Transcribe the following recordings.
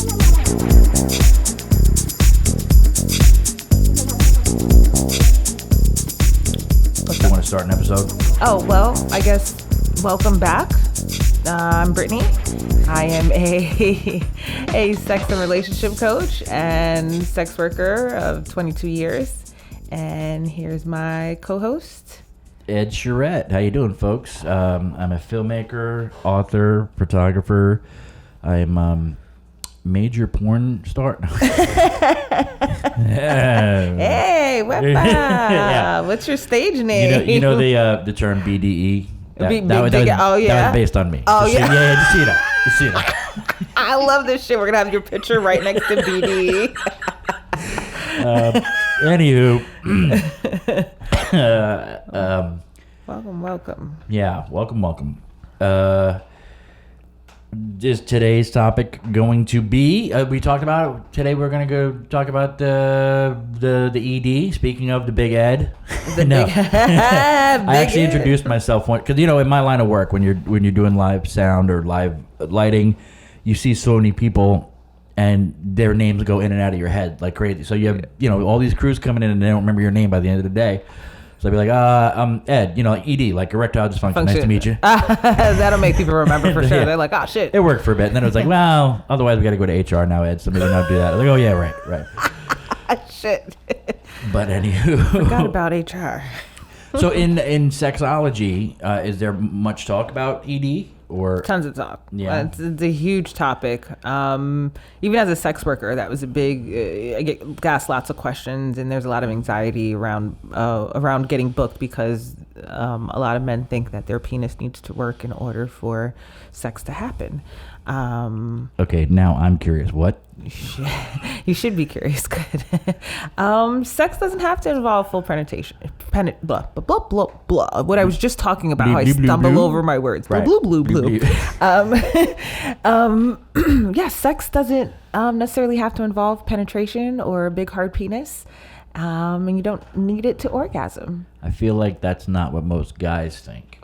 You want to start an episode? Oh, well, I guess welcome back. I'm Brittany. I am a sex and relationship coach and sex worker of 22 years. And here's my co-host, Ed Charette. How you doing, folks? I'm a filmmaker, author, photographer. I'm major porn star. Hey, Yeah. What's your stage name? You know the term BDE. That was based on me. Oh, yeah. Just see that. I love this shit. We're gonna have your picture right next to BD. Anywho, welcome. Yeah, welcome. Is today's topic going to be? We talked about today. We're going to go talk about the ED. Speaking of the Big Ed, I actually introduced myself because in my line of work, when you're doing live sound or live lighting, you see so many people, and their names go in and out of your head like crazy. So you have all these crews coming in, and they don't remember your name by the end of the day. So I'd be like, I'm Ed, like ED, like Erectile Dysfunction. Nice to meet you. That'll make people remember for sure. Yeah. They're like, oh, shit. It worked for a bit. And then it was like, well, otherwise we got to go to HR now, Ed, so maybe not do that. I was like, oh, yeah, right. Shit. But anywho. Forgot about HR. So in sexology, is there much talk about ED? Or tons of talk. Yeah, it's a huge topic. Even as a sex worker, that was a big. I get asked lots of questions, and there's a lot of anxiety around getting booked because a lot of men think that their penis needs to work in order for sex to happen. Okay, now I'm curious. What? You should be curious. Good. Sex doesn't have to involve full penetration. Blah, blah, blah, blah, blah. What I was just talking about, how I stumble over my words. Right. Blue, blue, blue. Yeah, sex doesn't necessarily have to involve penetration or a big hard penis. And you don't need it to orgasm. I feel like that's not what most guys think.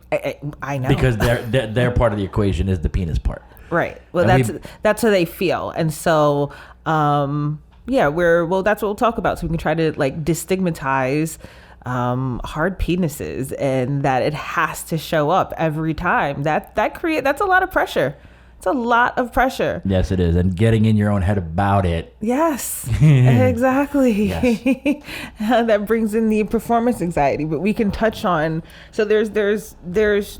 I know. Because their part of the equation is the penis part. Right. Well, that's how they feel. And so, that's what we'll talk about. So we can try to destigmatize hard penises, and that it has to show up every time. That's a lot of pressure. It's a lot of pressure. Yes, it is. And getting in your own head about it. Yes, exactly. Yes. That brings in the performance anxiety, but we can touch on, so there's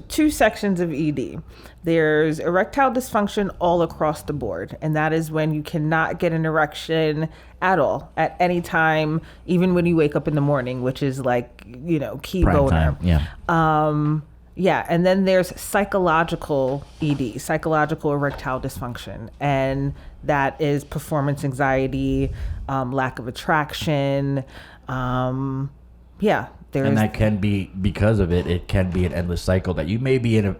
two sections of ED. There's erectile dysfunction all across the board. And that is when you cannot get an erection at all, at any time, even when you wake up in the morning, which is key prime boner. Time. Yeah. Yeah, and then there's psychological ED, psychological erectile dysfunction, and that is performance anxiety, lack of attraction. And that can be, because of it, it can be an endless cycle that you may be in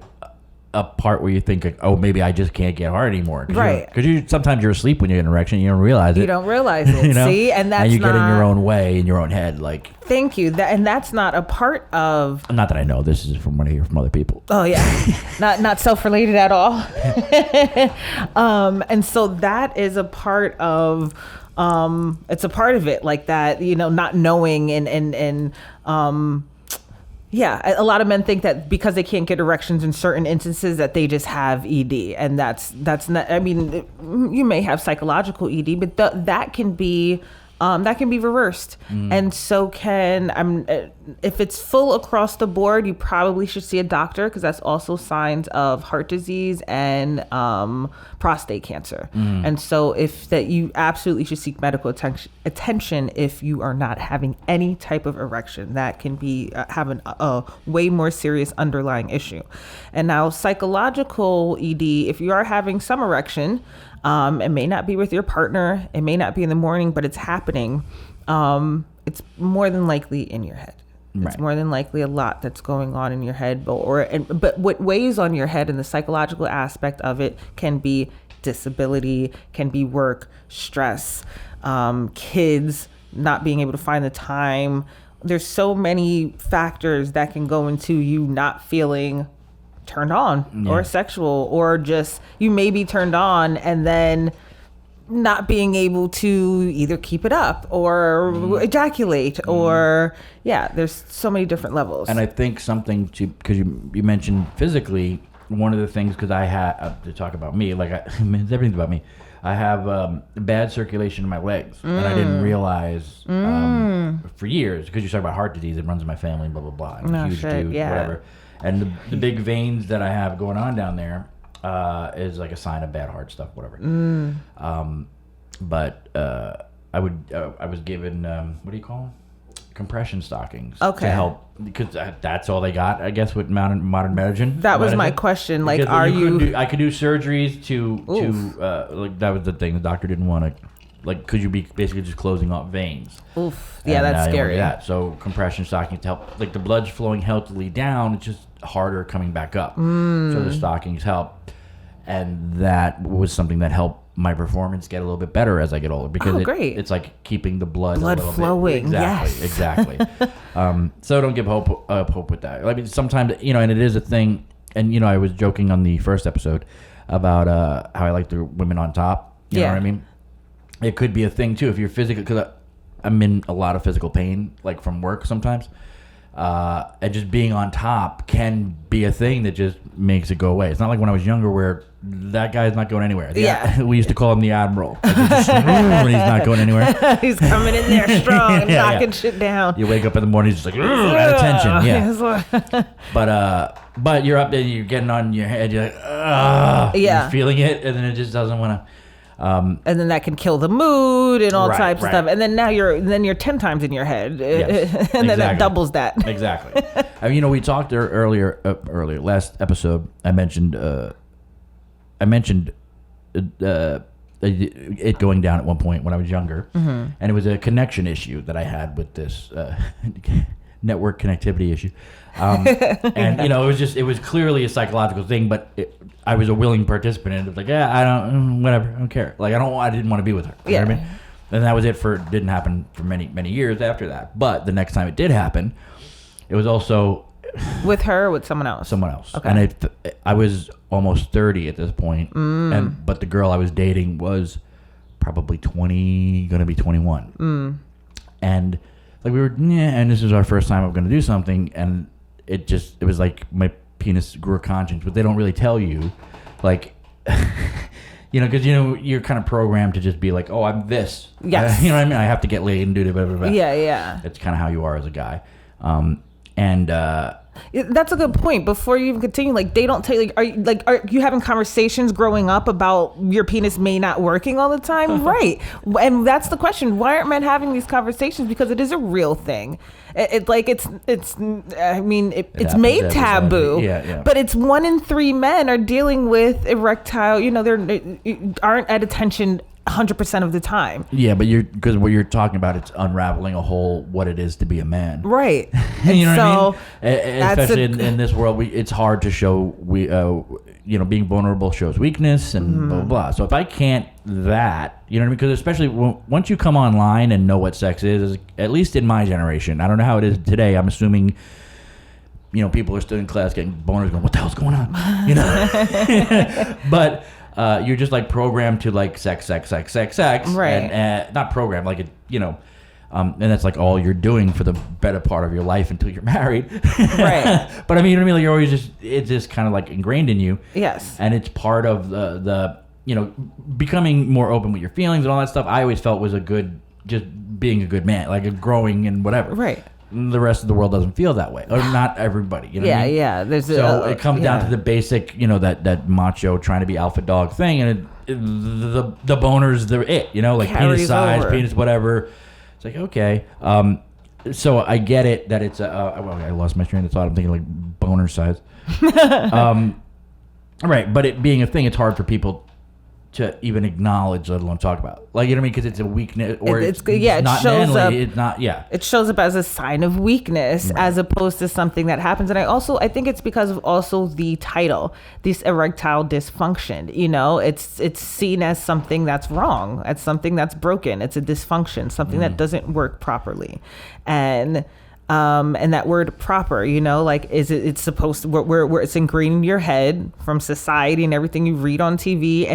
a part where you think, oh, maybe I just can't get hard anymore. Right. Because sometimes you're asleep when you're in an erection, you don't realize it. You don't realize it. See, and that's and you get in your own way in your own head. Thank you. And that's not a part of. Not that I know. This is from what I hear from other people. Oh yeah, not self-related at all. And so that is a part of. It's a part of it, like that. Not knowing and. Yeah, a lot of men think that because they can't get erections in certain instances that they just have ED, and that's not. I mean, you may have psychological ED, but that can be reversed, and so if it's full across the board, you probably should see a doctor, because that's also signs of heart disease and prostate cancer. And so you absolutely should seek medical attention if you are not having any type of erection. That can be having a way more serious underlying issue. And now psychological ED, if you are having some erection, it may not be with your partner, it may not be in the morning, but it's happening. It's more than likely in your head. It's more than likely a lot that's going on in your head, but what weighs on your head and the psychological aspect of it can be disability, can be work, stress, kids not being able to find the time. There's so many factors that can go into you not feeling turned on or sexual, or just you may be turned on and then not being able to either keep it up or ejaculate or there's so many different levels. And I think something because you mentioned physically, one of the things, because I had to talk about me, like it's everything about me. I have bad circulation in my legs, and I didn't realize for years, because you talk about heart disease, it runs in my family, blah blah blah. I'm huge dude, whatever. And the big veins that I have going on down there is like a sign of bad heart stuff, whatever. But I was given what do you call them? Compression stockings to help, because that's all they got, I guess, with modern medicine. That was my question. Like, are you? I could do surgeries to like, that was the thing. The doctor didn't want to, like, could you be basically just closing off veins? Oof. Yeah, that's scary. So compression stockings to help, like, the blood's flowing healthily down. It's just harder coming back up. So the stockings help, and that was something that helped my performance get a little bit better as I get older, because it's like keeping the blood flowing. Exactly. So don't give hope with that. I mean, sometimes, and it is a thing. And I was joking on the first episode about how I like the women on top. You know what I mean? It could be a thing too if you're physically, because I'm in a lot of physical pain, like from work sometimes. And just being on top can be a thing that just makes it go away. It's not like when I was younger where that guy's not going anywhere. We used to call him the Admiral. Like, when he's not going anywhere. He's coming in there strong and knocking shit down. You wake up in the morning, he's just like, out of tension. Yeah. But you're up there, you're getting on your head, you're like, you're feeling it, and then it just doesn't want to. And then that can kill the mood and all types of stuff. And then now you're 10 times in your head. And then that doubles that. Exactly. I mean, we talked there earlier, last episode, I mentioned it going down at one point when I was younger. And it was a connection issue that I had with this network connectivity issue. And it was clearly a psychological thing, but I was a willing participant, and it was like, I don't care. Like, I didn't want to be with her. You know what I mean? And that was it. Didn't happen for many, many years after that. But the next time it did happen, it was also with her or with someone else? Someone else. Okay. And I was almost 30 at this point, but the girl I was dating was probably 20, going to be 21. And like, we were, and this is our first time I'm going to do something, and it was like my penis grew a conscience, but they don't really tell you, like, because you're kind of programmed to just be like, oh, I'm this. Yes. You know what I mean? I have to get laid and do blah, blah, blah. Yeah. It's kind of how you are as a guy. That's a good point. Before you even continue, like, they don't tell you, are you having conversations growing up about your penis may not working all the time? Right. And that's the question. Why aren't men having these conversations? Because it is a real thing. It's made taboo, but it's 1 in 3 men are dealing with erectile, they aren't at attention 100% of the time. Yeah, but because what you're talking about, it's unraveling what it is to be a man. Right. You know what I mean? Especially in this world, it's hard to show, being vulnerable shows weakness and blah, blah, blah. So if I can't that, you know what I mean? Because especially once you come online and know what sex is, at least in my generation, I don't know how it is today. I'm assuming, people are still in class getting boners going, what the hell's going on? But you're just like programmed to like sex. Right. And not programmed, like, and that's like all you're doing for the better part of your life until you're married. Right. But I mean, like, you're always it's just kind of like ingrained in you. Yes. And it's part of the becoming more open with your feelings and all that stuff. I always felt was just being a good man, like a growing and whatever. Right. The rest of the world doesn't feel that way, or not everybody. What I mean? Yeah. So it comes down to the basic, that macho trying to be alpha dog thing, and the boners, like carries penis size, over. penis whatever. It's like, okay. So I get it that it's I lost my train of thought. I'm thinking like boner size. Right, but it being a thing, it's hard for people to even acknowledge, let alone talk about. Like, you know what I mean? Because it's a weakness, or it's not shows manly. Up, it's not, It shows up as a sign of weakness, right, as opposed to something that happens. And I think it's because of also the title, this erectile dysfunction. It's seen as something that's wrong, as something that's broken. It's a dysfunction, something that doesn't work properly. And And that word proper, you know, like, it's supposed to, where it's ingrained in your head from society and everything you read on TV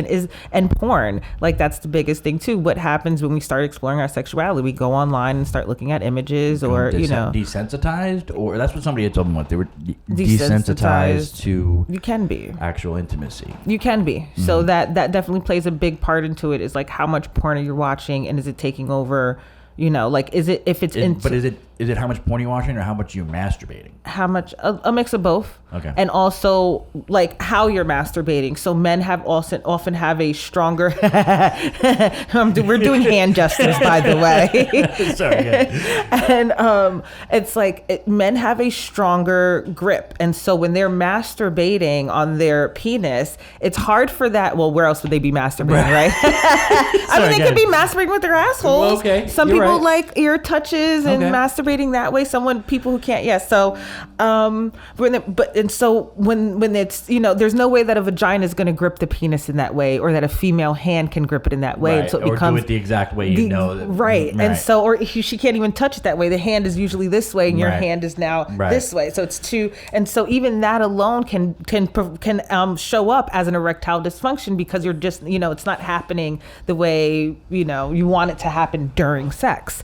and porn. Like, that's the biggest thing too. What happens when we start exploring our sexuality? We go online and start looking at images, or, you know. Desensitized, or that's what somebody had told me what they were desensitized to. You can be. Actual intimacy. You can be. Mm-hmm. So that definitely plays a big part into it, is like how much porn are you watching, and is it taking over, you know, like, is it, if it's but is it how much porn you're watching, or how much you're masturbating? How much, a mix of both. Okay. And also like how you're masturbating. So men often have a stronger we're doing hand gestures, by the way. Sorry. And it's like men have a stronger grip, and so when they're masturbating on their penis, it's hard for that. Well, where else would they be masturbating, right? I mean, they could be masturbating with their assholes. Okay. Some people like ear touches and masturbating that way. People who can't. Yes. So, so when it's, you know, there's no way that a vagina is going to grip the penis in that way, or that a female hand can grip it in that way. Right. So it becomes, or do it the exact way you know. Right. And so, or she can't even touch it that way. The hand is usually this way, and your hand is now this way. So it's two. And so even that alone can show up as an erectile dysfunction, because you're just, you know, it's not happening the way, you know, you want it to happen during sex.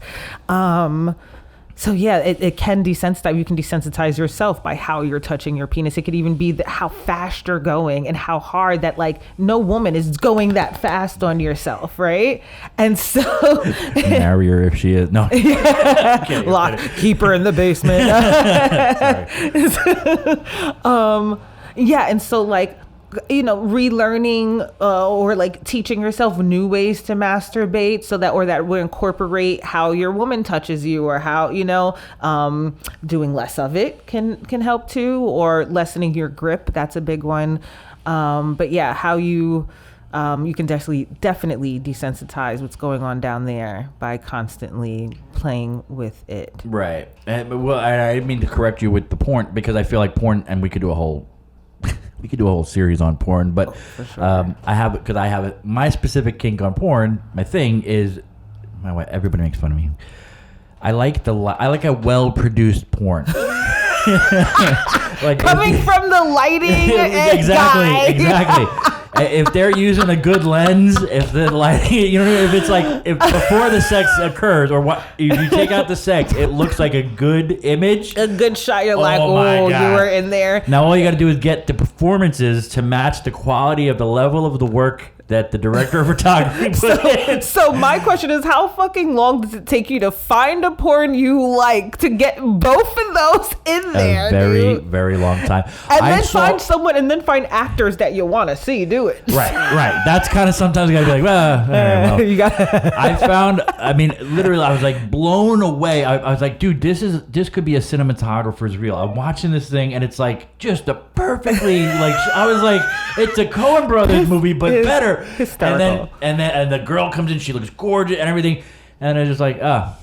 So yeah, it can desensitize. You can desensitize yourself by how you're touching your penis. It could even be how fast you're going, and how hard that, like, no woman is going that fast on yourself, right? And so marry her if she is. No. Keep her in the basement. Yeah, and so, like, you know, relearning or like teaching yourself new ways to masturbate, so that will incorporate how your woman touches you, or how, you know, doing less of it can help too, or lessening your grip. That's a big one. But yeah, how you can definitely desensitize what's going on down there by constantly playing with it. Right. Well, I didn't mean to correct you with the porn, because I feel like porn, and we could do a whole series on porn, but sure. I have it. My specific kink on porn, my thing is, my wife, everybody makes fun of me. I like a well-produced porn. Like, coming from the lighting exactly. If they're using a good lens, if the lighting, you know, if it's like, if before the sex occurs, or what, if you take out the sex, it looks like a good image, a good shot. You're like, oh, you were in there. Now all you got to do is get the performances to match the quality of the level of the work that the director of photography put in. So my question is, how fucking long does it take you to find a porn you like, to get both of those in there? A very long time. And then find actors that you want to see do it. Right. That's kind of, sometimes you gotta be like, well. You got. I mean, literally, I was like blown away. I was like, dude, this could be a cinematographer's reel. I'm watching this thing, and it's like just a perfectly, like, I was like, it's a Coen Brothers movie, but better. Hysterical. And the girl comes in, she looks gorgeous and everything, and it's just like, oh,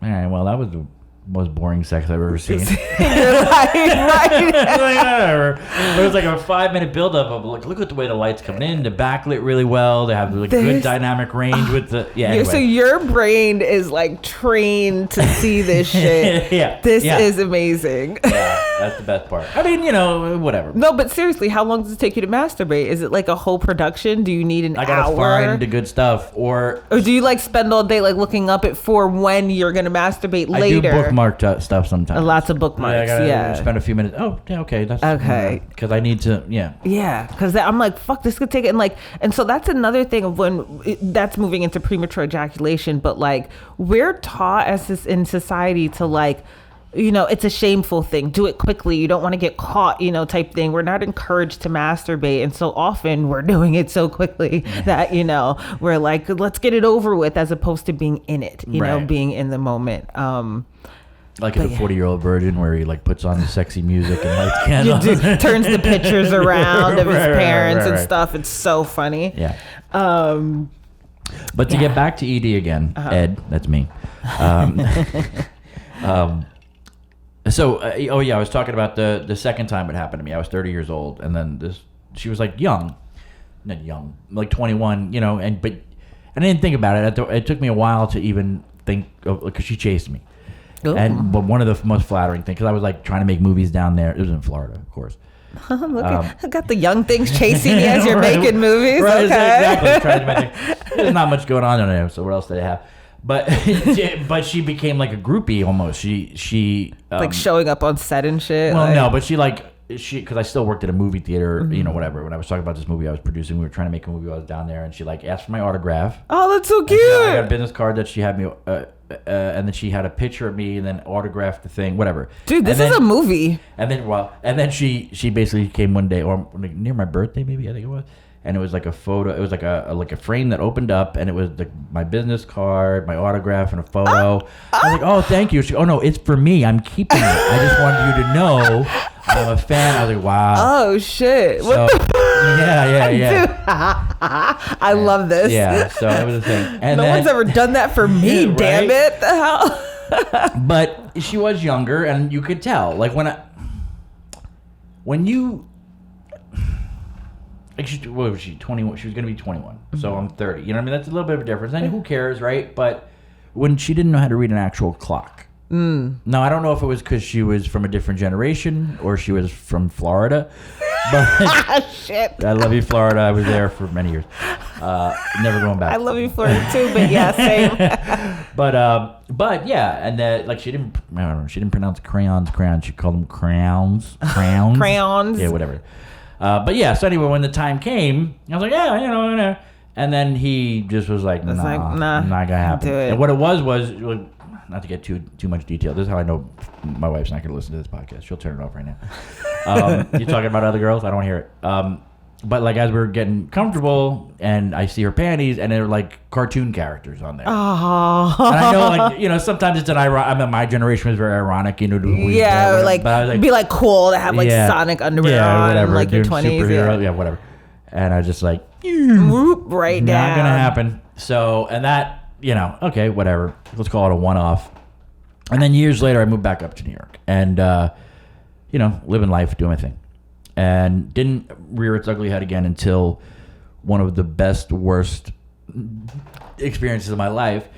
all right, well, that was the most boring sex I've ever seen. right. Like, whatever. But it was like a 5-minute buildup of, look at the way the light's coming in. The backlit really well. They have like good dynamic range with the Anyway. So your brain is like trained to see this shit. This is amazing. Yeah, that's the best part. I mean, you know, whatever. No, but seriously, how long does it take you to masturbate? Is it like a whole production? Do you need an hour? I gotta find the good stuff, or do you like spend all day like looking up it for when you're gonna masturbate later? I do bookmark stuff sometimes. Lots of bookmarks. I gotta spend a few minutes. Oh, yeah, okay, that's okay. Because I need to, yeah. Because I'm like, fuck, this could take it, and so that's another thing of that's moving into premature ejaculation. But like, we're taught in society to like, you know, it's a shameful thing. Do it quickly. You don't want to get caught, you know, type thing. We're not encouraged to masturbate. And so often we're doing it so quickly that, you know, we're like, let's get it over with, as opposed to being in it, you know, being in the moment. Like a 40-year-old virgin, where he like puts on the sexy music and lights candles. Turns the pictures around of his parents and stuff. It's so funny. Yeah. But to get back to ED again, Ed, that's me. So, I was talking about the second time it happened to me. I was 30 years old, and then she was like not young, like 21, you know, but I didn't think about it. It took me a while to even think of, because she chased me. But one of the most flattering things, because I was like trying to make movies down there. It was in Florida, of course. Look I got the young things chasing you as you're making movies. Right, Okay. exactly. There's not much going on in there, so what else do they have? But but she became like a groupie almost. She like showing up on set and shit. Well, no, but she because I still worked at a movie theater, whatever. When I was talking about this movie I was producing, we were trying to make a movie while I was down there, and she like asked for my autograph. Oh, that's so cute. I got a business card that she had me, and then she had a picture of me, and then autographed the thing, whatever. Dude, this is a movie. And then she basically came one day, or near my birthday, maybe I think it was. And it was like a photo. It was like a frame that opened up, and it was my business card, my autograph, and a photo. I was like, "Oh, thank you." She, "Oh no, it's for me. I'm keeping it. I just wanted you to know I'm a fan." I was like, "Wow." Oh shit! So, yeah. Dude, I love this. Yeah. So it was a thing. And no one's ever done that for me. Right? Damn it! The hell. But she was younger, and you could tell. Like when you. Like what was she? 21. She was going to be 21. So I'm 30. You know what I mean? That's a little bit of a difference. And who cares, right? But when she didn't know how to read an actual clock. Now, I don't know if it was because she was from a different generation or she was from Florida. But shit. I love you, Florida. I was there for many years. Never going back. I love you, Florida, too. But yeah, same. But yeah, and like she didn't pronounce crayons. She called them crowns. Crayons. Yeah, whatever. But yeah, so anyway, when the time came, I was like, yeah, and then he just was like, nah, I'm not gonna happen. And what it was, not to get too much detail. This is how I know my wife's not gonna listen to this podcast. She'll turn it off right now. You talking about other girls? I don't want to hear it. But like as we were getting comfortable, and I see her panties, and they're like cartoon characters on there. Oh. And I know, like sometimes it's my generation was very ironic, Yeah, like, but I was like, be like cool to have like Sonic underwear on, whatever, like your 20s, yeah, whatever. And I was just like, right down. Not gonna happen. So, and that, okay, whatever. Let's call it a one-off. And then years later, I moved back up to New York, and living life, doing my thing. And didn't rear its ugly head again until one of the worst experiences of my life.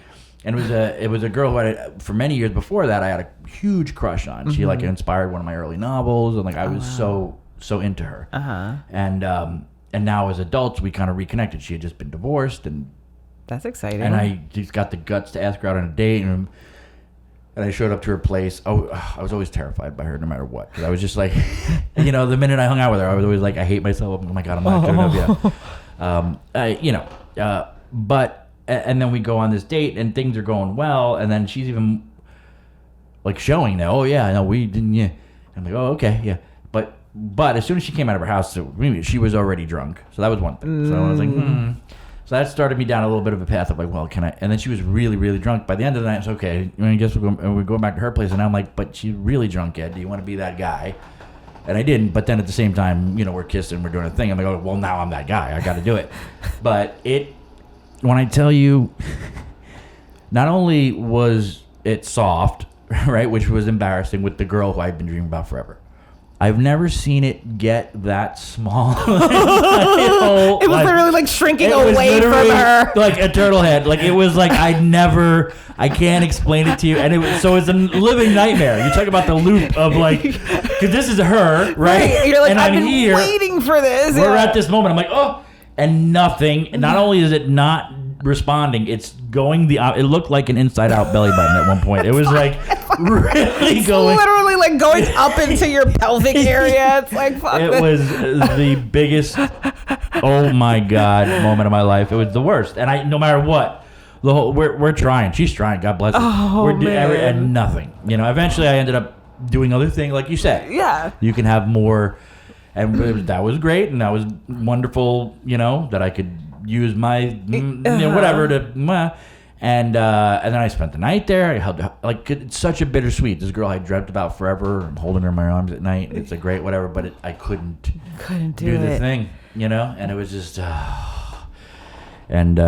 And it was a girl who for many years before that, I had a huge crush on. She like inspired one of my early novels, and like I was so into her. And now as adults, we kind of reconnected. She had just been divorced, and that's exciting. And I just got the guts to ask her out on a date, and I showed up to her place. Oh, I was always terrified by her, no matter what. Because I was just like, the minute I hung out with her, I was always like, I hate myself. Oh my God, I'm not good enough. But then we go on this date, and things are going well, and then she's even like showing that. Oh yeah, no, we didn't. Yeah, I'm like, oh okay, yeah. But as soon as she came out of her house, she was already drunk. So that was one thing. So I was like, So that started me down a little bit of a path of like, well, can I? And then she was really, really drunk. By the end of the night, it's okay. I guess we're going back to her place. And I'm like, but she's really drunk, Ed. Do you want to be that guy? And I didn't. But then at the same time, we're kissing, we're doing a thing. I'm like, oh, well, now I'm that guy. I got to do it. But when I tell you, not only was it soft, right, which was embarrassing with the girl who I've been dreaming about forever. I've never seen it get that small. It was literally like shrinking away from her. Like a turtle head. Like it was like I can't explain it to you. And it's a living nightmare. You talk about the loop of like, because this is her, right? You're like, and I've been waiting for this. We're at this moment. I'm like, oh, and nothing. Not only is it not responding, it's going it looked like an inside out belly button at one point. It was like really going literally like going up into your pelvic area. It's like fuck. It was the biggest oh my God moment of my life. It was the worst. And no matter what, we're trying. She's trying. God bless her. Oh, man. And nothing. Eventually I ended up doing other things, like you said. Yeah. You can have more, and that was great, and that was wonderful. That I could use my whatever to and then I spent the night there. I held it's such a bittersweet. This girl I dreamt about forever. I'm holding her in my arms at night. It's a great whatever, but I couldn't do the thing, and it was just and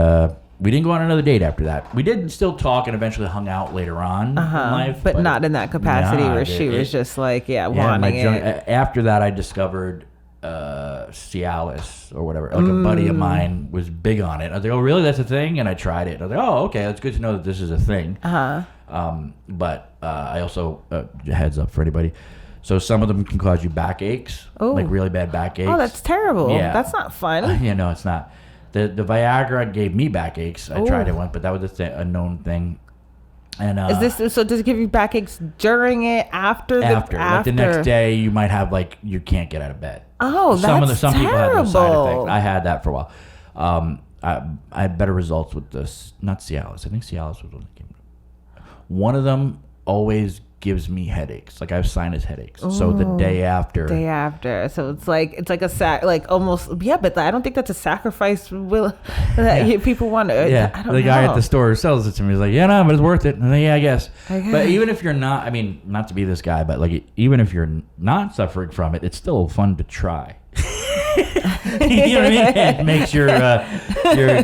we didn't go on another date after that. We did still talk and eventually hung out later on in life, but not in that capacity where she was just like wanting it. After that, I discovered CIALIS or whatever. Like a buddy of mine was big on it. I was like, oh, really? That's a thing? And I tried it. I was like, oh, okay. That's good to know that this is a thing. But I also, heads up for anybody. So some of them can cause you backaches, like really bad backaches. Oh, that's terrible. Yeah. That's not fun. Yeah, no, it's not. The Viagra gave me backaches. I tried it once, but that was a known thing. And does it give you backaches during it, after? After. Like the next day, you might have you can't get out of bed. Oh, some people have those side terrible. effects. I had that for a while. I had better results with this. Not Cialis. I think Cialis was one that came. One of them always gives me headaches. Like I have sinus headaches. So the day after. So it's like a almost, but I don't think that's a sacrifice people want to. Yeah. I don't the know. guy at the store who sells it to me is like, yeah, no, but it's worth it. And I'm like, yeah, I guess. Okay. But even if you're not, I mean, not to be this guy, but even if you're not suffering from it, it's still fun to try. You know what I mean? It makes your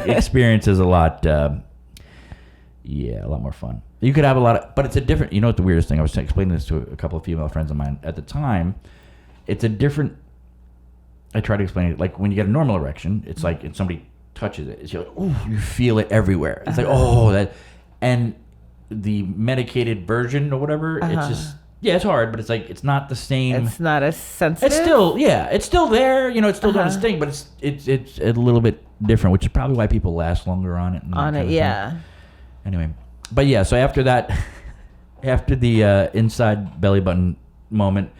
experiences a lot more fun. You could have a lot of, but it's a different, you know what the weirdest thing, I was explaining this to a couple of female friends of mine at the time, it's a different, I try to explain it, like when you get a normal erection, it's like, if somebody touches it, it's like, oh, you feel it everywhere. It's like, oh, that, and the medicated version or whatever, it's just, it's hard, but it's like, it's not the same. It's not as sensitive. It's still there, it's still doing its thing, but it's a little bit different, which is probably why people last longer on it. Yeah. Anyway, but yeah, so after that, after the inside belly button moment,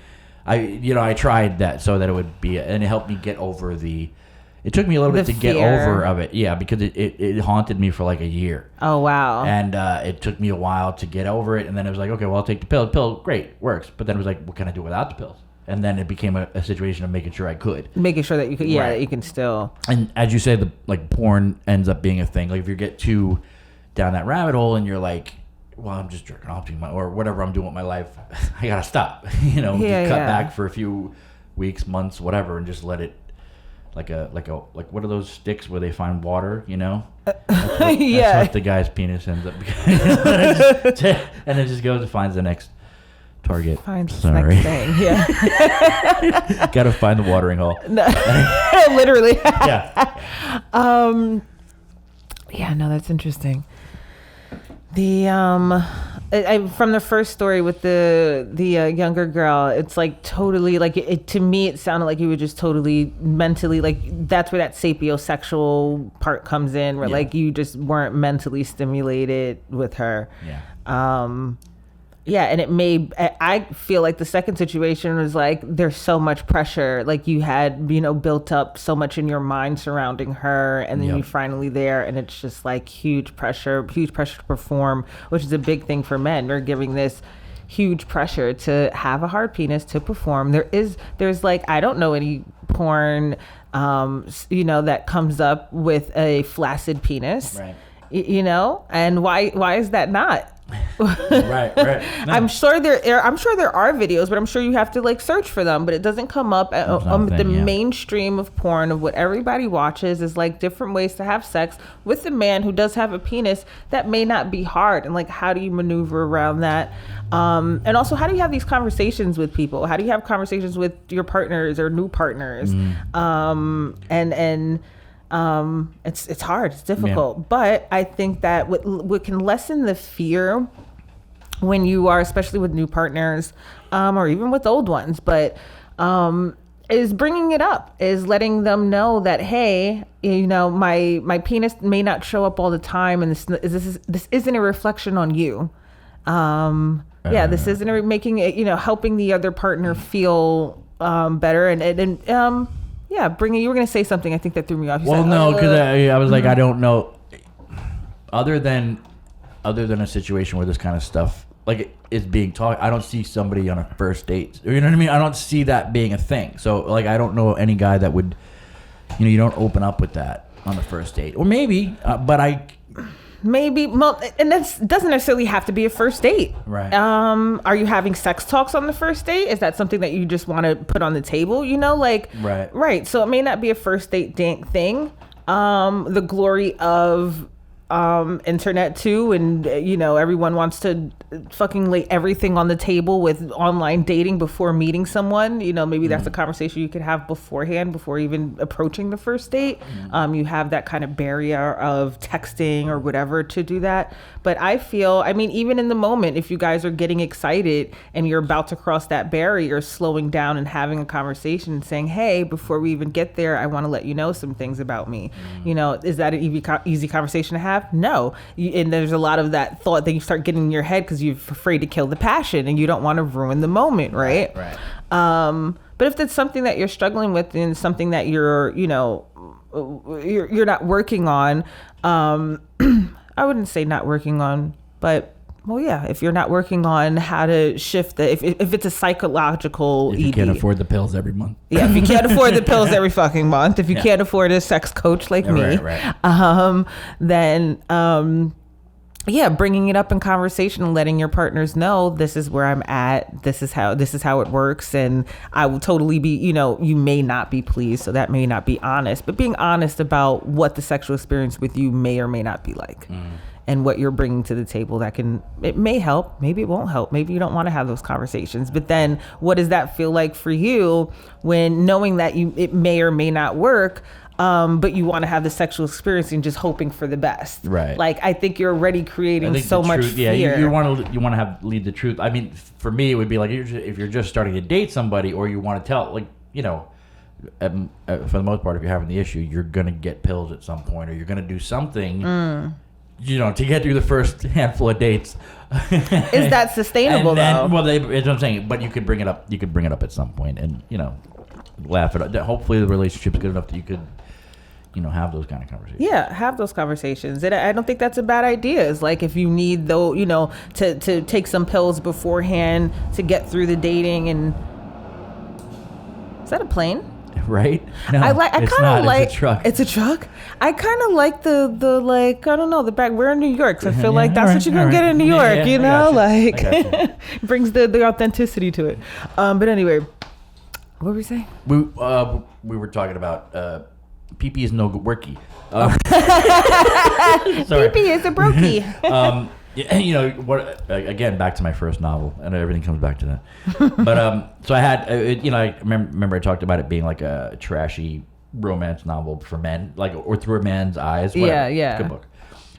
I tried that so that it would be, and it helped me get over it took me a little bit to get over of it. Yeah, because it haunted me for like a year. Oh, wow. And it took me a while to get over it. And then it was like, okay, well, I'll take the pill. Pill, great, works. But then it was like, what can I do without the pills? And then it became a situation of making sure I could. Making sure that you could, that you can still. And as you say, porn ends up being a thing. Like if you get too down that rabbit hole and you're like, well, I'm just jerking off or whatever I'm doing with my life, I gotta stop. Just cut back for a few weeks, months, whatever, and just let it like what are those sticks where they find water? That's what the guy's penis ends up becoming. And it just goes and finds the next target. Finds the next thing. Yeah. Gotta find the watering hole. Literally. Yeah. Yeah. No, that's interesting. The from the first story with the younger girl, it's like totally like it to me. It sounded like you were just totally mentally like that's where that sapiosexual part comes in, where like you just weren't mentally stimulated with her. Yeah. And I feel like the second situation was like there's so much pressure, like you had built up so much in your mind surrounding her, and then you finally there, and it's just like huge pressure to perform, which is a big thing for men. They're giving this huge pressure to have a hard penis to perform. There's like, I don't know any porn that comes up with a flaccid penis, right? And why is that not? Right. No. I'm sure there are videos, but I'm sure you have to like search for them, but it doesn't come up the mainstream of porn. Of what everybody watches is like different ways to have sex with a man who does have a penis that may not be hard, and like how do you maneuver around that, and also how do you have these conversations with people? How do you have conversations with your partners or new partners? It's hard, it's difficult, but I think that what can lessen the fear when you are, especially with new partners, or even with old ones, but is bringing it up, is letting them know that, hey, my penis may not show up all the time, and this isn't a reflection on you. This isn't making it, helping the other partner feel better, and bringing. You were going to say something. I think that threw me off. No, because I was like, I don't know. Other than a situation where this kind of stuff like is being taught, I don't see somebody on a first date. You know what I mean? I don't see that being a thing. So like, I don't know any guy that would. You don't open up with that on the first date, or maybe, but Maybe, and that doesn't necessarily have to be a first date. Right. Are you having sex talks on the first date? Is that something that you just want to put on the table? Right. So it may not be a first date thing. The glory of internet too, and everyone wants to fucking lay everything on the table with online dating before meeting someone. You know, maybe that's a conversation you could have beforehand, before even approaching the first date. You have that kind of barrier of texting or whatever to do that. But I feel, I mean, even in the moment, if you guys are getting excited and you're about to cross that barrier, slowing down and having a conversation and saying, hey, before we even get there, I want to let you know some things about me. You know, is that an easy conversation to have? No. And there's a lot of that thought that you start getting in your head because you're afraid to kill the passion and you don't want to ruin the moment, right? Right. But if it's something that you're struggling with and something that you're, you know, you're not working on, I wouldn't say not working on, but well, yeah, if you're not working on how to shift if it's a psychological if you ED. can't afford the pills every month. Yeah, if you can't afford the pills every fucking month, if you can't afford a sex coach like me, then yeah, bringing it up in conversation and letting your partners know, this is where I'm at, this is how it works, and I will totally be, you know, you may not be pleased, so that may not be honest, but being honest about what the sexual experience with you may or may not be like. And what you're bringing to the table, it may help, maybe it won't help, maybe you don't want to have those conversations, but then what does that feel like for you when knowing that it may or may not work, but you want to have the sexual experience and just hoping for the best, right? Like, I think you're already creating so much fear. Yeah, you want to have lead the truth. I mean, for me, it would be like if you're just starting to date somebody, or you want to tell, like, you know, for the most part, if you're having the issue, you're gonna get pills at some point, or you're gonna do something. You know, to get through the first handful of dates. Is that sustainable, though? Well, that's what I'm saying. But you could bring it up. You could bring it up at some point, and, you know, laugh it up. Hopefully, the relationship's good enough that you could, you know, have those kind of conversations. Yeah, have those conversations. And I don't think that's a bad idea. It's like, if you need, though, you know, to take some pills beforehand to get through the dating. And is that a plane? Right? No, I kind of like. It's a truck. It's a truck. I kind of like the like, I don't know, the back. We're in New York, so I feel like that's what you're gonna get in New York. You know, like brings the authenticity to it. But anyway, what were we saying? We were talking about PP is no worky. PP is a brokey. You know what? Again, back to my first novel, and everything comes back to that. But so I had, you know, I remember I talked about it being like a trashy romance novel for men, like, or through a man's eyes. Whatever. Yeah. Good book.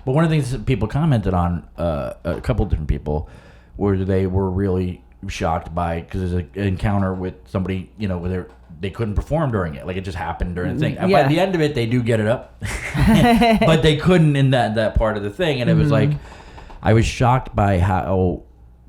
But one of the things that people commented on, a couple of different people, where they were really shocked by, because there's an encounter with somebody, you know, where they couldn't perform during it, like it just happened during the thing. And by the end of it, they do get it up, but they couldn't in that part of the thing, and it was like. I was shocked by how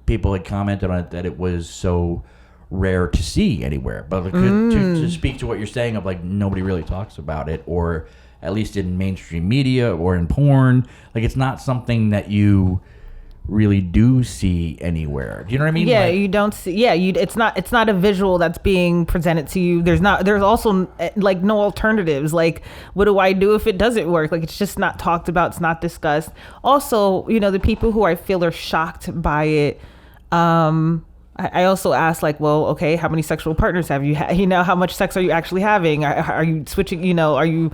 people had commented on it, that it was so rare to see anywhere. But like, to speak to what you're saying of, like, nobody really talks about it, or at least in mainstream media or in porn, like, it's not something that you really do see anywhere. Do you know what I mean? Yeah, like, you don't see. Yeah, it's not a visual that's being presented to you. There's also like no alternatives. Like, what do I do if it doesn't work? Like, it's just not talked about. It's not discussed. Also, you know, the people who I feel are shocked by it. I also asked, like, well, okay, how many sexual partners have you had? You know, how much sex are you actually having? Are you switching? You know, are you?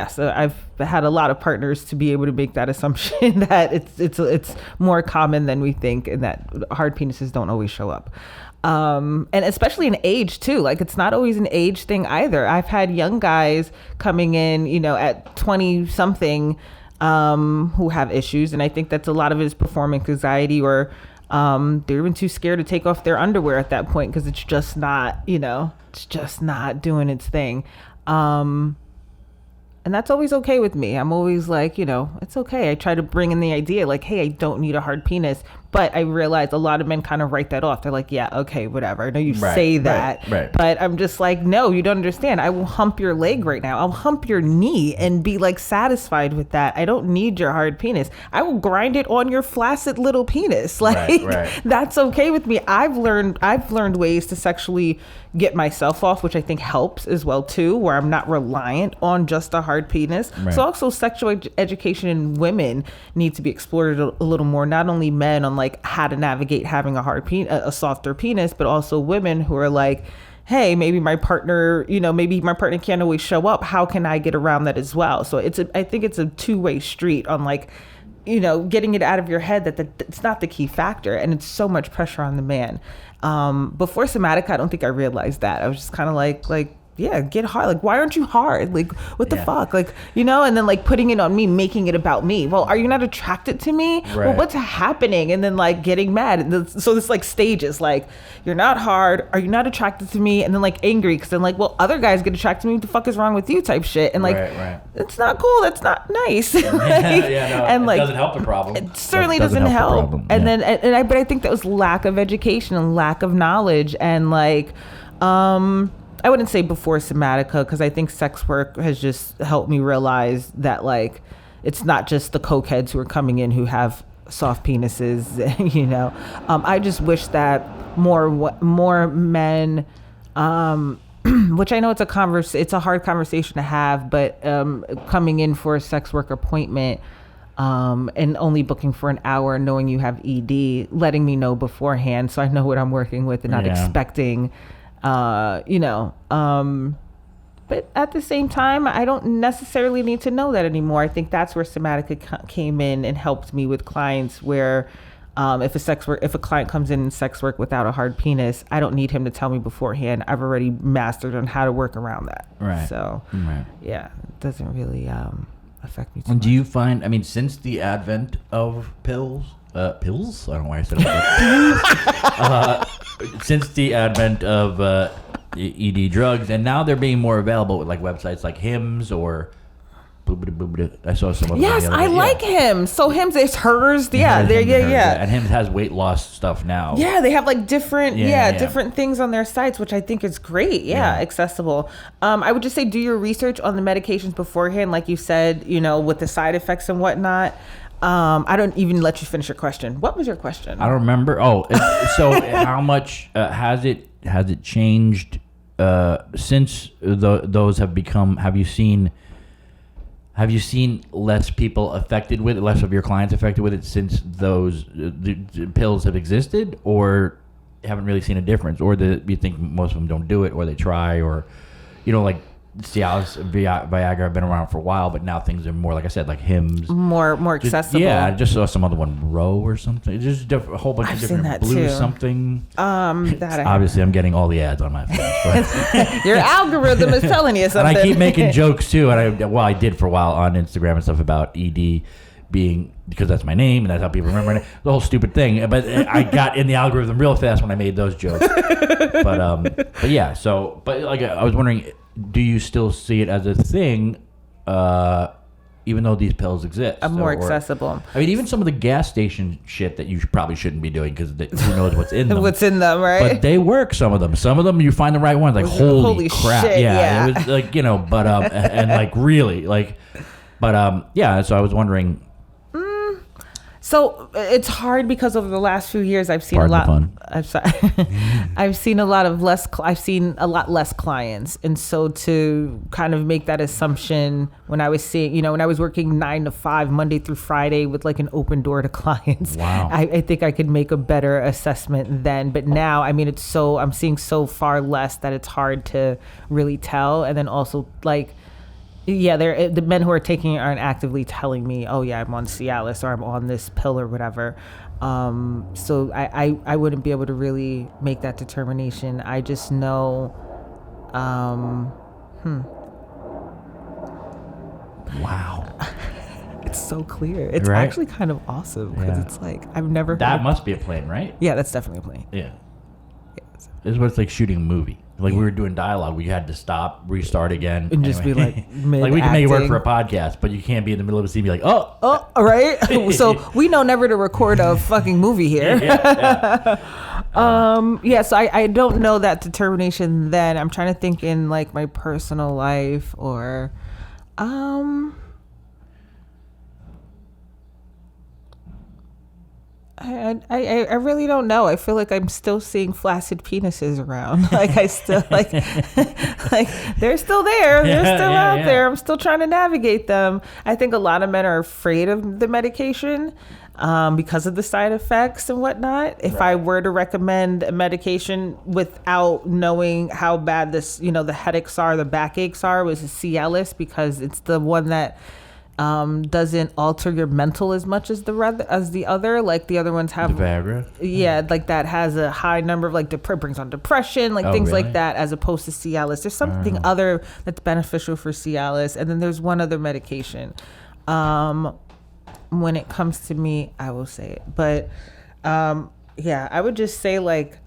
So I've had a lot of partners to be able to make that assumption that it's more common than we think, and that hard penises don't always show up. And especially in age too, like, it's not always an age thing either. I've had young guys coming in, you know, at 20 something, who have issues. And I think that's a lot of it is performance anxiety, or, they're even too scared to take off their underwear at that point, because it's just not, you know, it's just not doing its thing. And that's always okay with me. I'm always like, you know, it's okay. I try to bring in the idea, like, hey, I don't need a hard penis. But I realize a lot of men kind of write that off. They're like, yeah, okay, whatever. I know you say that. Right. But I'm just like, no, you don't understand. I will hump your leg right now. I'll hump your knee and be like satisfied with that. I don't need your hard penis. I will grind it on your flaccid little penis. Like, that's okay with me. I've learned ways to sexually get myself off, which I think helps as well too, where I'm not reliant on just a hard penis. So also sexual education in women needs to be explored a little more, not only men on like how to navigate having a softer penis, but also women who are like, hey, maybe my partner can't always show up. How can I get around that as well? So I think it's a two-way street on like getting it out of your head that it's not the key factor, and it's so much pressure on the man. Before Somatica, I don't think I realized that. I was just kind of like, yeah, get hard. Like, why aren't you hard? Like, what the fuck? Like, and then like putting it on me, making it about me. Well, are you not attracted to me? Right. Well, what's happening? And then like getting mad. And so this like stages, like, you're not hard. Are you not attracted to me? And then like angry. Cause then like, well, other guys get attracted to me. What the fuck is wrong with you type shit? And like, it's not cool. That's not nice. Like, and like, it doesn't help the problem. It certainly doesn't help. And then, but I think that was lack of education and lack of knowledge. And like, I wouldn't say before Somatica, because I think sex work has just helped me realize that like it's not just the cokeheads who are coming in who have soft penises. I just wish that more men, which I know it's a hard conversation to have, but coming in for a sex work appointment and only booking for an hour, knowing you have ED, letting me know beforehand so I know what I'm working with and not expecting. But at the same time, I don't necessarily need to know that anymore. I think that's where Somatica came in and helped me with clients where, if a client comes in sex work without a hard penis, I don't need him to tell me beforehand. I've already mastered on how to work around that. Right. So, yeah, it doesn't really, affect me too much. And do you find, since the advent of pills? Pills? I don't know why I said it. Since the advent of ED drugs, and now they're being more available with like websites like Hims or I saw some of them. Yes, I like Hims. So Hims, it's hers. Yeah. And Hims has weight loss stuff now. Yeah, they have like different, different things on their sites, which I think is great. Yeah, accessible. I would just say do your research on the medications beforehand, like you said, with the side effects and whatnot. I don't even let you finish your question. What was your question? I don't remember. So how much has it changed since those have become? Have you seen less people affected with it, less of your clients affected with it since those the pills have existed, or haven't really seen a difference, or do you think most of them don't do it, or they try, or like CIALIS and VIAGRA have been around for a while, but now things are more, like I said, like Hims. More accessible. I just saw some other one, Row or something. Just a whole bunch of different blue something. Obviously, I'm getting all the ads on my phone. Your algorithm is telling you something. And I keep making jokes too. And I did for a while on Instagram and stuff about ED being, because that's my name and that's how people remember it. The whole stupid thing. But I got in the algorithm real fast when I made those jokes. But yeah, so, but like I was wondering, do you still see it as a thing, even though these pills exist? More accessible. Even some of the gas station shit that you probably shouldn't be doing because who knows what's in them. What's in them, right? But they work, some of them. Some of them, you find the right ones. Like, holy crap. Shit, yeah. It was like, but, and like really, like, but, yeah, so I was wondering. So it's hard because over the last few years I've seen a lot less clients, and so to kind of make that assumption when I was seeing, when I was working 9 to 5 Monday through Friday with like an open door to clients, wow. I think I could make a better assessment then. But now, I'm seeing so far less that it's hard to really tell. And then also like, yeah, the men who are taking it aren't actively telling me, oh yeah, I'm on Cialis or I'm on this pill or whatever. So I wouldn't be able to really make that determination. I just know, Wow. It's so clear. It's actually kind of awesome because it's like, I've never heard. That must be a plane, right? Yeah, that's definitely a plane. Yeah. This is what it's like shooting a movie. Like we were doing dialogue, we had to stop, restart again, and just be like, like we can make it work for a podcast, but you can't be in the middle of a scene, and be like, oh, right. So we know never to record a fucking movie here. So I don't know that determination. Then I'm trying to think in like my personal life or, I really don't know. I feel like I'm still seeing flaccid penises around. Like I still like they're still there. They're still out there. I'm still trying to navigate them. I think a lot of men are afraid of the medication because of the side effects and whatnot. If I were to recommend a medication without knowing how bad this, the headaches are, the backaches are, was a CIALIS, because it's the one that doesn't alter your mental as much as the other. Like the other ones have the VIAGRA. Yeah, like that has a high number of like brings on depression, like things like that, as opposed to CIALIS. There's something other that's beneficial for CIALIS, and then there's one other medication. When it comes to me, I will say it, but yeah, I would just say like,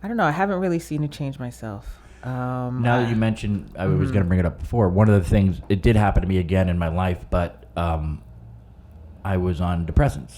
I don't know, I haven't really seen it change myself. Now that you mentioned, I was going to bring it up before. One of the things, it did happen to me again in my life, but I was on depressants.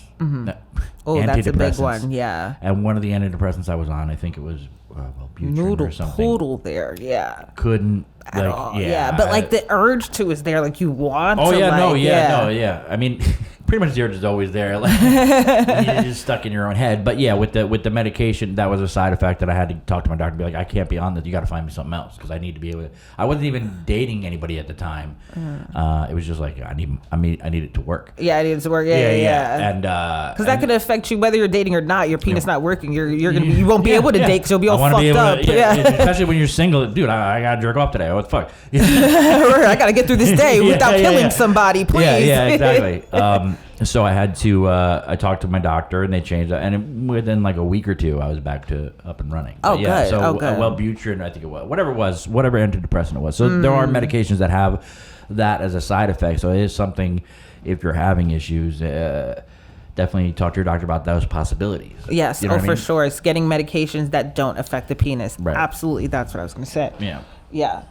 Oh, that's a big one, yeah. And one of the antidepressants I was on, I think it was Wellbutrin or something. Poodle there, yeah. Couldn't at like, all, yeah. But like the urge to is there, like you want. Oh to, yeah, like, I mean, pretty much the urge is always there. Like you're just stuck in your own head. But yeah, with the medication, that was a side effect that I had to talk to my doctor and be like, I can't be on this. You got to find me something else because I need to be able to. I wasn't even dating anybody at the time. It was just like I need it to work. Yeah, I need it to work. Yeah. And because that could affect you whether you're dating or not. Your penis not working. You won't be able to date because you'll be all fucked up. Especially when you're single, dude. I gotta jerk off today. What the fuck? I gotta get through this day without killing somebody, please. Yeah, exactly. So I had to. I talked to my doctor, and they changed that. And within like a week or two, I was back to up and running. Oh, yeah, good. So good. Wellbutrin, I think it was whatever antidepressant it was. So there are medications that have that as a side effect. So it is something. If you're having issues, definitely talk to your doctor about those possibilities. Yes, you know for sure. It's getting medications that don't affect the penis. Right. Absolutely, that's what I was going to say. Yeah.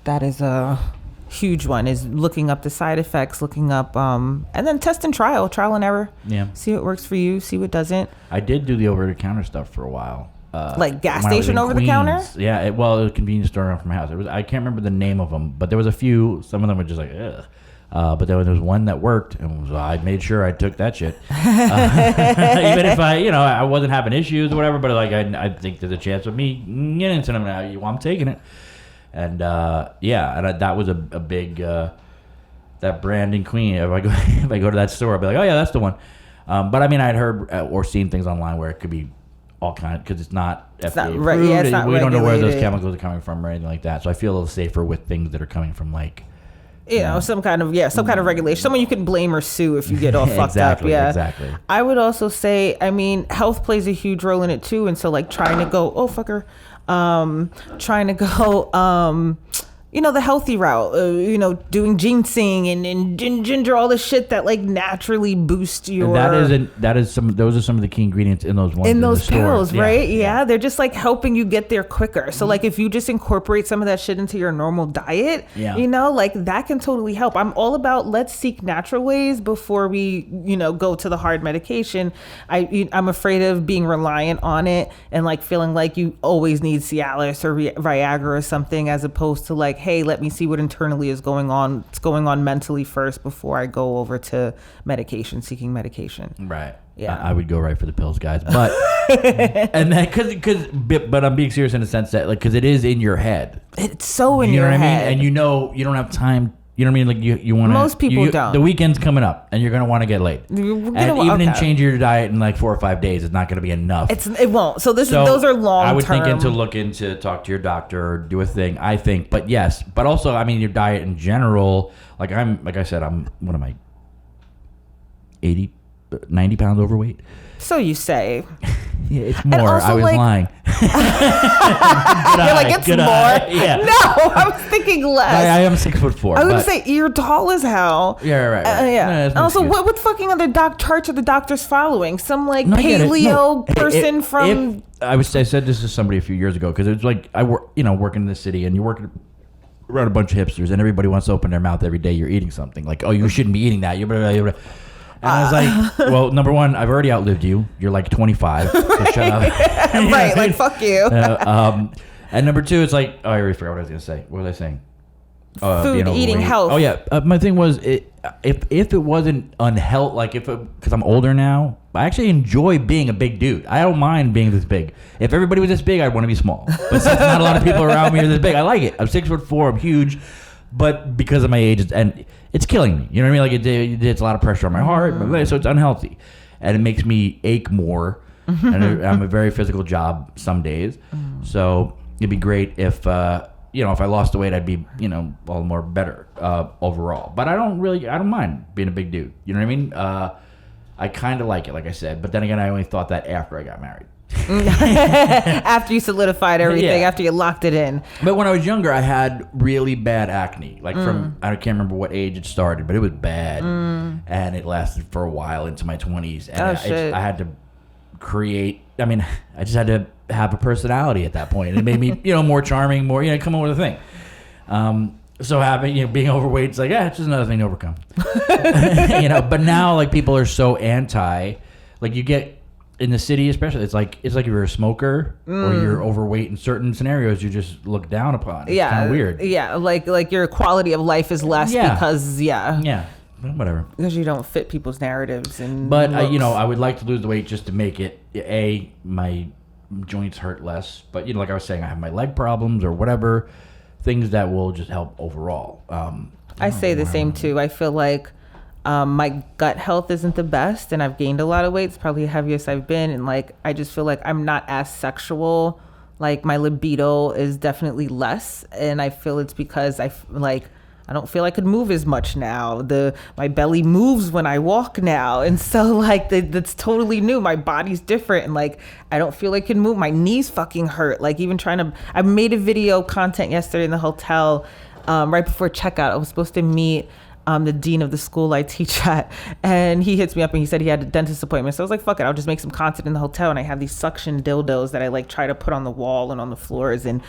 That is a huge one. Is looking up the side effects, looking up, and then test and trial and error. Yeah. See what works for you. See what doesn't. I did do the over-the-counter stuff for a while. Like gas station over the counter? Yeah, it was a convenience store around from my house. I can't remember the name of them, but there was a few. Some of them were just like, ugh. But there was one that worked, and I made sure I took that shit. Even if I wasn't having issues or whatever, but like I think there's a chance of me getting into them now. I'm taking it. And that was a big that Brandon Queen. If I go to that store, I'll be like, oh yeah, that's the one. But I mean, I'd heard or seen things online where it could be all kind because it's not FDA approved. Yeah, it's not we don't know where those regulated. chemicals are coming from or anything like that. So I feel a little safer with things that are coming from like. Some kind of regulation. Someone you can blame or sue if you get all fucked up. Yeah, exactly. I would also say, I mean, health plays a huge role in it too. And so like trying to go, the healthy route, doing ginseng and ginger, all the shit that like naturally boost your. Those are some of the key ingredients in those ones. In those pills, right? Yeah. They're just like helping you get there quicker. So like if you just incorporate some of that shit into your normal diet, like that can totally help. I'm all about let's seek natural ways before we, go to the hard medication. I'm afraid of being reliant on it and like feeling like you always need Cialis or Viagra or something, as opposed to like, hey, let me see what internally is going on. It's going on mentally first before I go over to seeking medication. Right. Yeah. I would go right for the pills, guys. But and then but I'm being serious in the sense that like because it is in your head. It's so in your head. You know what I mean? And you don't have time. You know what I mean? Like you want to. Most people don't. The weekend's coming up, and you're gonna want to get laid. And changing your diet in like 4 or 5 days is not gonna be enough. It won't. So those are long term. I would think talk to your doctor or do a thing. I think, but yes, but also I mean your diet in general. Like I said, I'm what am I? 90 pounds overweight. So you say. Yeah, it's more. I was lying. You're like, it's more. Yeah. No, I was thinking less. I am 6'4". I was going to say, you're tall as hell. Yeah, right. Yeah. No, also, what fucking other charts are the doctors following? Some like paleo person from... I said this to somebody a few years ago because it was like, I work in the city and you're working around a bunch of hipsters and everybody wants to open their mouth every day you're eating something. Like, oh, you shouldn't be eating that. And I was like, well, number one, I've already outlived you. You're like 25. So shut up. Right, like, fuck you. And number two, it's like, I already forgot what I was going to say. What was I saying? Food, eating, health. Oh, yeah. My thing was, if it wasn't unhealthy, because I'm older now, I actually enjoy being a big dude. I don't mind being this big. If everybody was this big, I'd want to be small. But since not a lot of people around me are this big, I like it. I'm 6'4", I'm huge. But because of my age, and it's killing me. You know what I mean? Like it's a lot of pressure on my heart, so it's unhealthy, and it makes me ache more. And I'm a very physical job some days, so it'd be great if if I lost the weight, I'd be, all more better overall. But I don't mind being a big dude. You know what I mean? I kind of like it, like I said. But then again, I only thought that after I got married. After you solidified everything, after you locked it in. But when I was younger, I had really bad acne. Like from, I can't remember what age it started, but it was bad. And it lasted for a while into my 20s. And I had to create, I just had to have a personality at that point. It made me, more charming, more, come up with a thing. So having, being overweight, it's like, it's just another thing to overcome. But now, like, people are so anti, like, you get, in the city especially, it's like if you're a smoker or you're overweight in certain scenarios, you just look down upon. It's kind of weird. Yeah, like your quality of life is less because, whatever. Because you don't fit people's narratives. But, I would like to lose the weight just to make it, my joints hurt less. But, like I was saying, I have my leg problems or whatever, things that will just help overall. I say the same too. I feel like my gut health isn't the best, and I've gained a lot of weight. It's probably the heaviest I've been, and like I just feel like I'm not as sexual. Like my libido is definitely less, and I feel it's because I don't feel I could move as much now. My belly moves when I walk now, and so like that's totally new. My body's different, and like I don't feel I can move. My knees fucking hurt. Like even I made a video content yesterday in the hotel right before checkout. I was supposed to meet the dean of the school I teach at, and he hits me up and he said he had a dentist appointment. So I was like, fuck it, I'll just make some content in the hotel. And I have these suction dildos that I like try to put on the wall and on the floors, and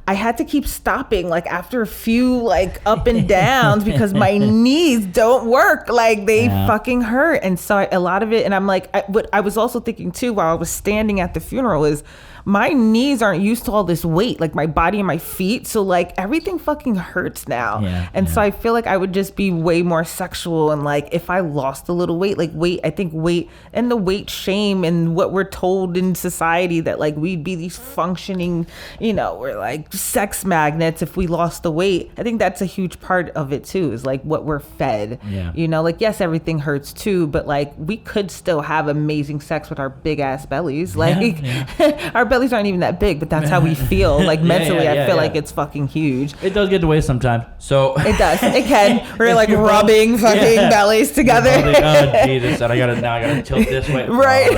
I had to keep stopping like after a few like up and downs because my knees don't work. Like they fucking hurt. And so a lot of it, and I'm like, what I was also thinking too while I was standing at the funeral is my knees aren't used to all this weight, like my body and my feet. So like everything fucking hurts now. So I feel like I would just be way more sexual. And like if I lost a little weight, I think weight and the weight shame and what we're told in society that like we'd be these functioning, we're like sex magnets if we lost the weight. I think that's a huge part of it too, is like what we're fed. Like yes, everything hurts too, but like we could still have amazing sex with our big ass bellies. Like our bellies aren't even that big, but that's how we feel. Like mentally, I feel like it's fucking huge. It does get to waste sometimes. So it does. It can. We're like rubbing fucking bellies together. Oh Jesus! And I gotta tilt this way. Right.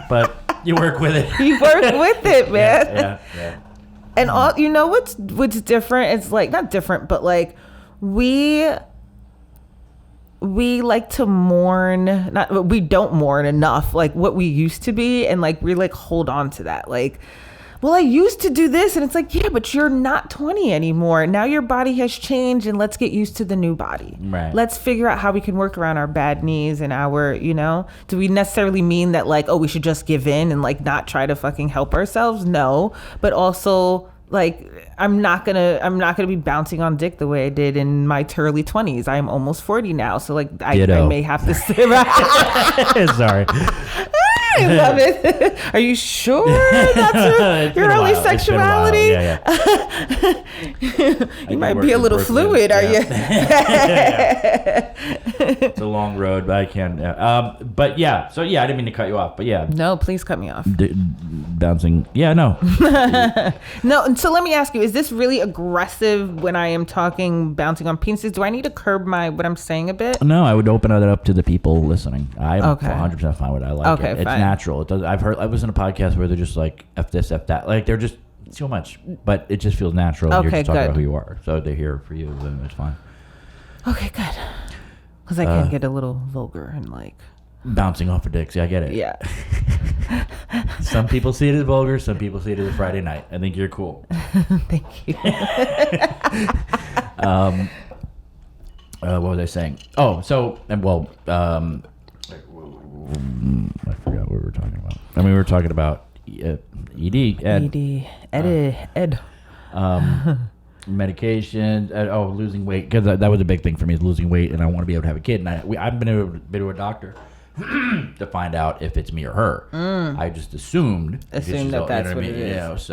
But you work with it. You work with it, man. Yeah. And all what's different? It's like not different, but like we like to mourn, we don't mourn enough like what we used to be, and like we like hold on to that, like, well, I used to do this, and it's like, yeah, but you're not 20 anymore. Now your body has changed, and let's get used to the new body. Right. Let's figure out how we can work around our bad knees and our, do we necessarily mean that like, oh, we should just give in and like not try to fucking help ourselves? No, but also like I'm not gonna be bouncing on dick the way I did in my early 20s. I'm almost 40 now, so like I may have to sit around. Sorry. I love it. Are you sure that's your early sexuality? You might be a little fluid. Are you? It's a long road, but I can't. But yeah, so yeah, I didn't mean to cut you off, but yeah. No, please cut me off. Bouncing. Yeah, no. No, so let me ask you, is this really aggressive when I am bouncing on penises? Do I need to curb what I'm saying a bit? No, I would open it up to the people listening. I'm 100% fine with it. I like it. It's fine. Natural. It does. I was in a podcast where they're just like, F this, F that. Like they're just so much, but it just feels natural. You're just talking about who you are. So they're here for you, then it's fine. Okay, good. Because I can get a little vulgar and like bouncing off of dicks. Yeah, I get it. Yeah. Some people see it as vulgar. Some people see it as a Friday night. I think you're cool. Thank you. What was I saying? Oh, so I forgot what we were talking about. I mean, we were talking about Ed. Medication. Losing weight, because that was a big thing for me, is losing weight, and I want to be able to have a kid. And I've been to a doctor to find out if it's me or her. I just assumed that's what it is.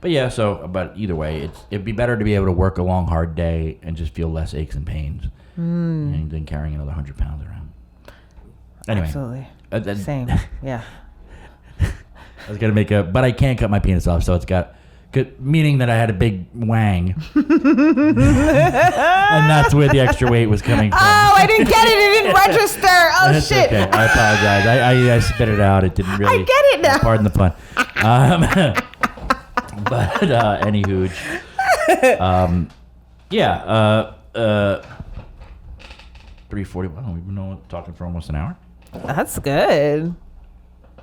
But either way, it'd be better to be able to work a long, hard day and just feel less aches and pains than carrying another 100 pounds around. Anyway, absolutely. Same. Yeah. I was gonna but I can't cut my penis off, so it's got Meaning that I had a big wang. And that's where the extra weight was coming from. Oh, I didn't get it. It didn't register. Oh, That's shit. okay. I apologize. I spit it out. It didn't really. I get it now. Pardon the pun. But any hooge. Yeah. 3:40. I don't even know. We're talking for almost an hour. That's good.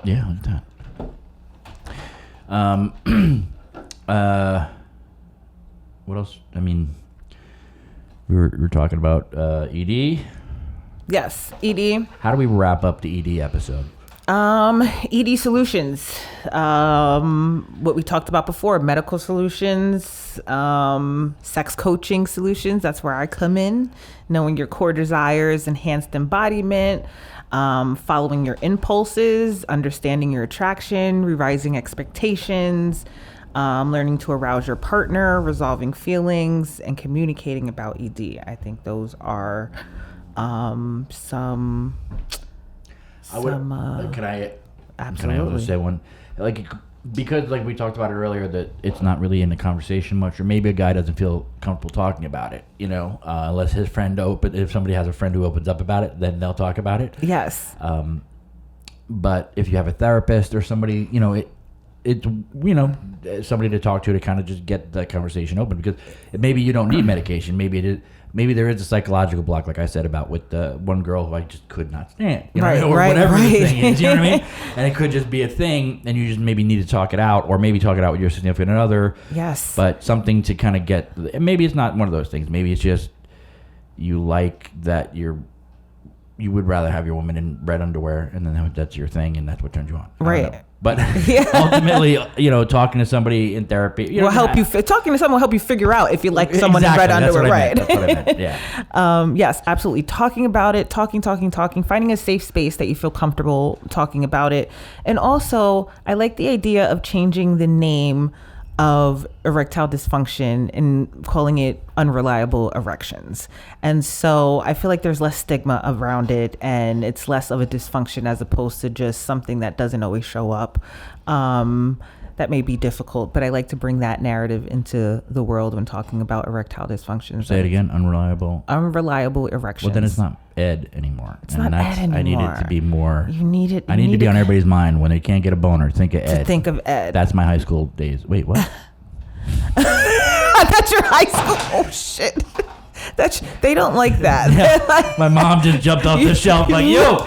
Yeah, like that. What else? I mean, we were talking about ED. Yes, ED. How do we wrap up the ED episode? ED solutions. What we talked about before, medical solutions, sex coaching solutions. That's where I come in. Knowing your core desires, enhanced embodiment, following your impulses, understanding your attraction, revising expectations, learning to arouse your partner, resolving feelings, and communicating about ED. I think those are some. Can I? Absolutely. Can I also say one? Because we talked about it earlier, that it's not really in the conversation much, or maybe a guy doesn't feel comfortable talking about it, unless his friend if somebody has a friend who opens up about it, then they'll talk about it. Yes. But if you have a therapist or somebody, it's somebody to talk to kind of just get that conversation open, because maybe you don't need medication. Maybe there is a psychological block, like I said about with the one girl who I just could not stand, or whatever the thing is, you know what I mean? And it could just be a thing, and you just maybe need to talk it out, or maybe talk it out with your significant other. Yes. But something to kind of get, maybe it's not one of those things. Maybe it's just you like that you would rather have your woman in red underwear, and then that's your thing, and that's what turns you on. Right. But ultimately, talking to somebody in therapy talking to someone will help you figure out if you like someone in red underwear. Right. That's what I meant. Yeah. Yes, absolutely. Talking about it, talking, finding a safe space that you feel comfortable talking about it. And also, I like the idea of changing the name of erectile dysfunction and calling it unreliable erections. And so I feel like there's less stigma around it, and it's less of a dysfunction as opposed to just something that doesn't always show up. That may be difficult, but I like to bring that narrative into the world when talking about erectile dysfunction. Say it again, unreliable erections. Well, then it's not ed anymore. It's not ed anymore. I need it to be more. You need it. I need to be on everybody's mind when they can't get a boner. Think of ed. Think of ed. That's my high school days. Wait, what? That's your high school. Oh shit. They don't like that. Yeah. My mom just jumped off the shelf like, yo.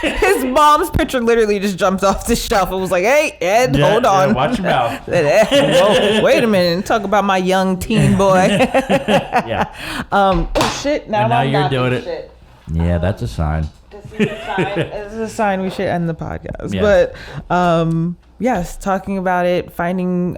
His mom's picture literally just jumped off the shelf and was like, hey, Ed, hold on. Yeah, watch your mouth. Whoa, wait a minute. Talk about my young teen boy. Yeah. Oh, shit. Now you're doing it. Shit. Yeah, that's a sign. It's a sign we should end the podcast. Yes. But yes, talking about it, finding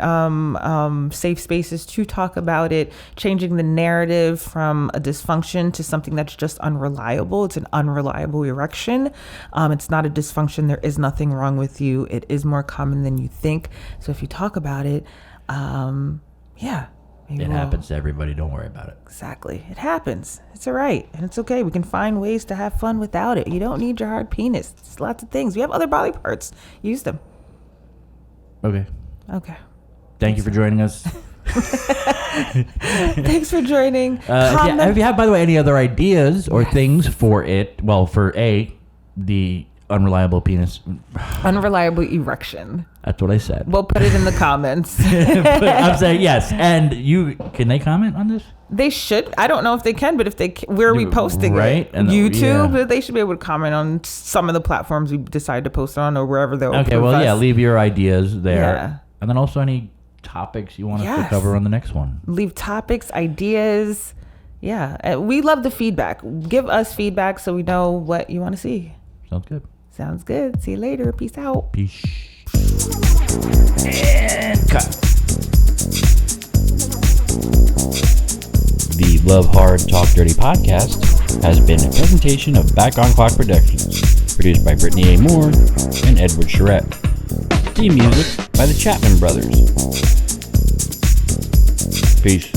safe spaces to talk about it, changing the narrative from a dysfunction to something that's just unreliable. It's an unreliable erection. It's not a dysfunction. There is nothing wrong with you. It is more common than you think. So if you talk about it, yeah. It happens to everybody. Don't worry about it. Exactly. It happens. It's all right. And it's okay. We can find ways to have fun without it. You don't need your hard penis. There's lots of things. We have other body parts. Use them. Okay. Thank you for joining us. Thanks for joining. If you have, by the way, any other ideas or things for it, for the unreliable penis. Unreliable erection. That's what I said. We'll put it in the comments. I'm saying yes. And can they comment on this? They should. I don't know if they can, but if they where are we posting right? it? And YouTube. Yeah. They should be able to comment on some of the platforms we decide to post on, or wherever they'll. Okay. Well, yeah. Leave your ideas there, yeah. And then also any topics you want us to cover on the next one. Leave topics, ideas. Yeah, we love the feedback. Give us feedback so we know what you want to see. Sounds good. See you later. Peace out. Peace. And cut. The Love Hard, Talk Dirty podcast has been a presentation of Back on Clock Productions, produced by Brittany A. Moore and Edward Charette. Theme music by the Chapman Brothers. Peace.